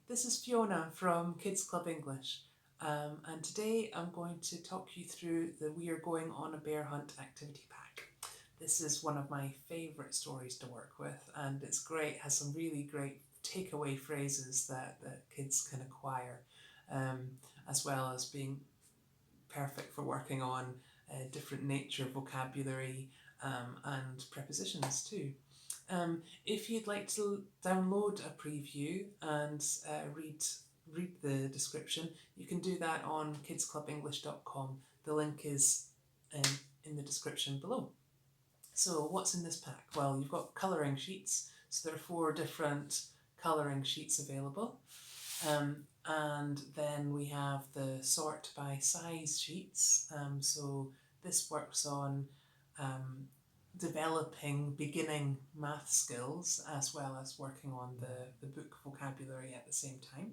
This is Fiona from Kids Club English, and today I'm going to talk you through the We Are Going on a Bear Hunt activity pack. This is one of my favourite stories to work with, and it's great, it has some really great takeaway phrases that kids can acquire, as well as being perfect for working on different nature vocabulary and prepositions too. If you'd like to download a preview and read the description, you can do that on kidsclubenglish.com. The link is in the description below. So what's in this pack? Well, you've got colouring sheets. So there are 4 different colouring sheets available. And then we have the sort by size sheets. So this works on developing beginning math skills as well as working on the book vocabulary at the same time.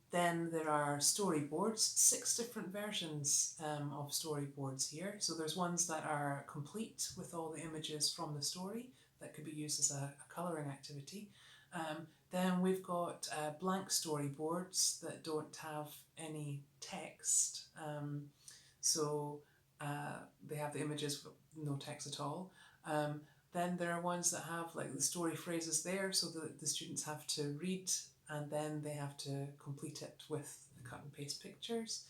Then there are storyboards, 6 different versions of storyboards here. So there's ones that are complete with all the images from the story that could be used as a colouring activity. Then we've got blank storyboards that don't have any text. They have the images with no text at all. Then there are ones that have like the story phrases there so that the students have to read and then they have to complete it with the cut and paste pictures.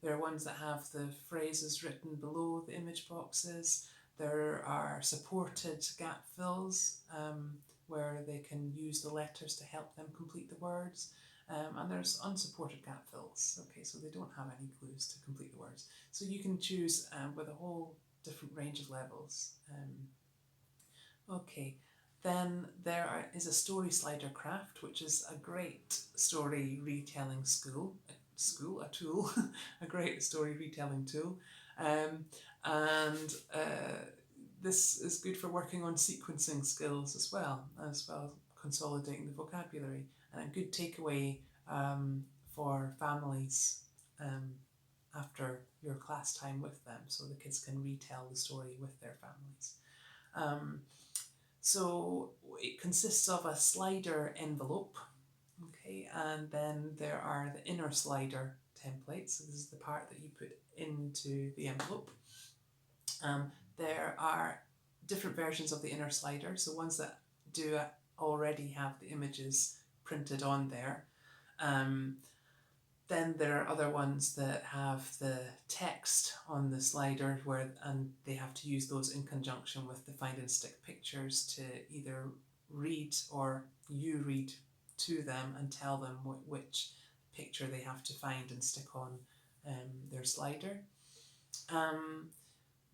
There are ones that have the phrases written below the image boxes. There are supported gap fills where they can use the letters to help them complete the words. And there's unsupported gap fills, okay, so they don't have any clues to complete the words. So you can choose with a whole different range of levels. Okay, then is a story slider craft, which is a great story retelling a tool, a great story retelling tool. This is good for working on sequencing skills as well as consolidating the vocabulary, and a good takeaway for families after your class time with them, so the kids can retell the story with their families. So it consists of a slider envelope, okay, and then there are the inner slider templates. So this is the part that you put into the envelope. There are different versions of the inner slider, so ones that do already have the images printed on there. Then there are other ones that have the text on the slider and they have to use those in conjunction with the find and stick pictures to either read or you read to them and tell them which picture they have to find and stick on their slider.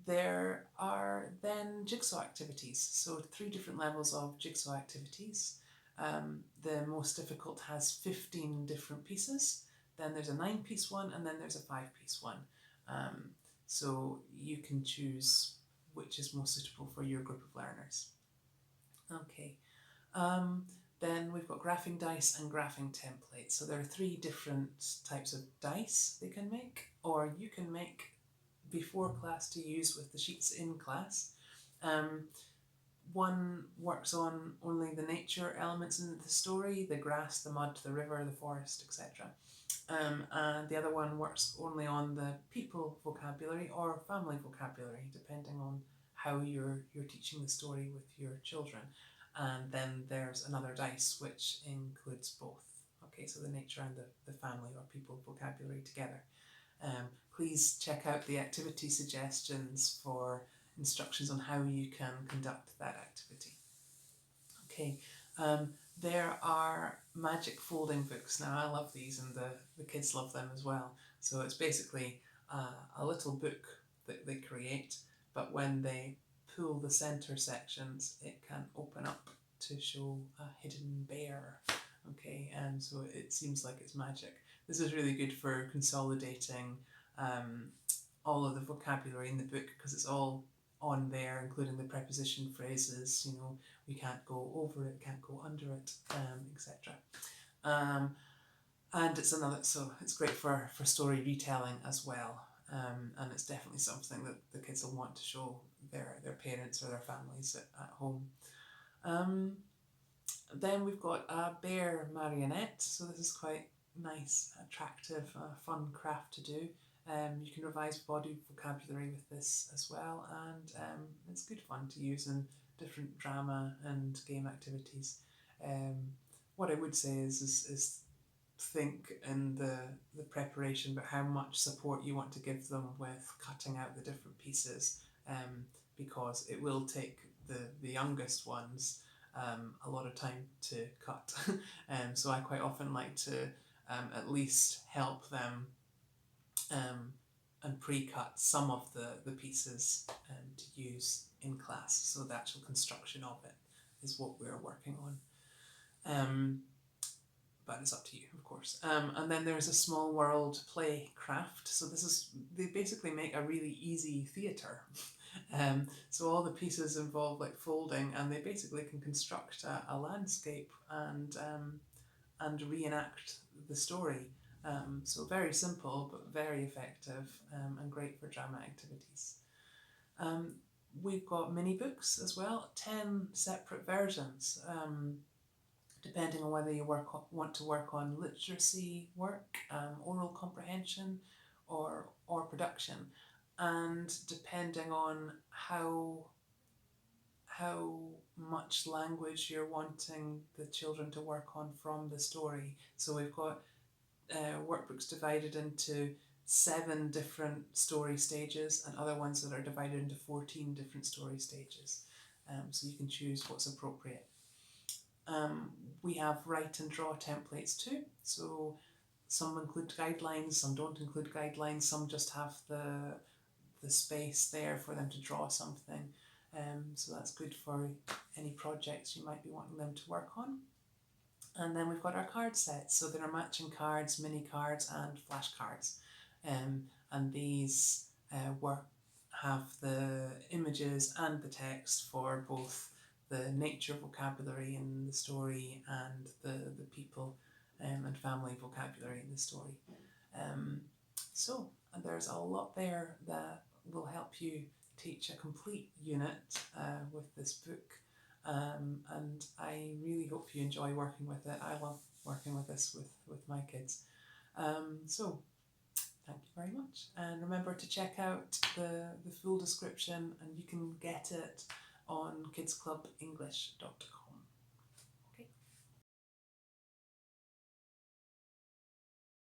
There are then jigsaw activities, so 3 different levels of jigsaw activities. The most difficult has 15 different pieces. Then there's a 9-piece one, and then there's a 5-piece one. So you can choose which is most suitable for your group of learners. Okay. Then we've got graphing dice and graphing templates. So there are 3 different types of dice they can make, or you can make before class to use with the sheets in class. One works on only the nature elements in the story, the grass, the mud, the river, the forest, etc. And the other one works only on the people vocabulary or family vocabulary, depending on how you're teaching the story with your children. And then there's another dice which includes both. Okay, so the nature and the family or people vocabulary together. Please check out the activity suggestions for instructions on how you can conduct that activity. Okay, there are magic folding books. Now I love these and the kids love them as well. So it's basically a little book that they create, but when they pull the center sections, it can open up to show a hidden bear. Okay, and so it seems like it's magic. This is really good for consolidating all of the vocabulary in the book because it's all on there, including the preposition phrases. You know, we can't go over it, can't go under it, etc. And it's great for story retelling as well. And it's definitely something that the kids will want to show their parents or their families at home. Then we've got a bear marionette, so this is quite nice, attractive, fun craft to do. You can revise body vocabulary with this as well, and it's good fun to use in different drama and game activities. Um, what I would say is think in the preparation about how much support you want to give them with cutting out the different pieces, because it will take the youngest ones a lot of time to cut. So I quite often like to at least help them and pre-cut some of the pieces to use in class. So the actual construction of it is what we're working on. But it's up to you, of course. And then there's a small world play craft. So they basically make a really easy theatre. So all the pieces involve like folding, and they basically can construct a landscape and reenact the story. So very simple, but very effective, and great for drama activities. We've got mini books as well, 10 separate versions, depending on whether you want to work on literacy work, oral comprehension, or production, and depending on how much language you're wanting the children to work on from the story. So we've got workbooks divided into 7 different story stages, and other ones that are divided into 14 different story stages. So you can choose what's appropriate. We have write and draw templates too. So some include guidelines, some don't include guidelines, some just have the space there for them to draw something. So that's good for any projects you might be wanting them to work on. And then we've got our card sets. So there are matching cards, mini cards, and flashcards. And these have the images and the text for both the nature vocabulary in the story and the people and family vocabulary in the story. So there's a lot there that will help you teach a complete unit with this book. And I really hope you enjoy working with it. I love working with this with my kids. So thank you very much. And remember to check out the full description, and you can get it on kidsclubenglish.com.